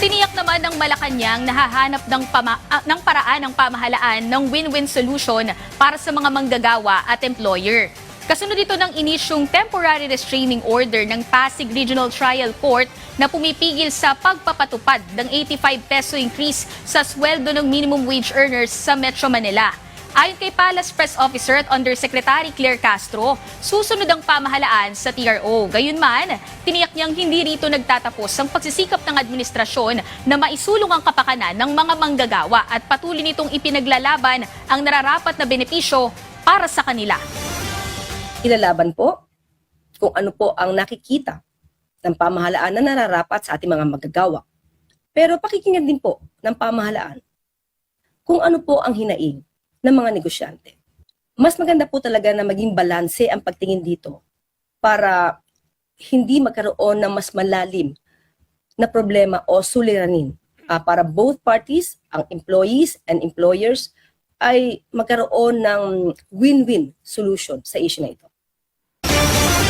Tiniyak naman ng Malacanang nahahanap ng paraan ng pamahalaan ng win-win solution para sa mga manggagawa at employer. Kasunod ito ng inisyong temporary restraining order ng Pasig Regional Trial Court na pumipigil sa pagpapatupad ng 85 peso increase sa sweldo ng minimum wage earners sa Metro Manila. Ayon kay Palace Press Officer at Undersecretary Claire Castro, susunod ang pamahalaan sa TRO. Gayunman, tiniyak niyang hindi rito nagtatapos ang pagsisikap ng administrasyon na maisulong ang kapakanan ng mga manggagawa at patuloy nitong ipinaglalaban ang nararapat na benepisyo para sa kanila. Ilalaban po kung ano po ang nakikita ng pamahalaan na nararapat sa ating mga manggagawa. Pero pakikinggan din po ng pamahalaan kung ano po ang hinaing ng mga negosyante. Mas maganda po talaga na maging balanse ang pagtingin dito para hindi magkaroon ng mas malalim na problema o suliranin para both parties, ang employees and employers, ay magkaroon ng win-win solution sa issue na ito.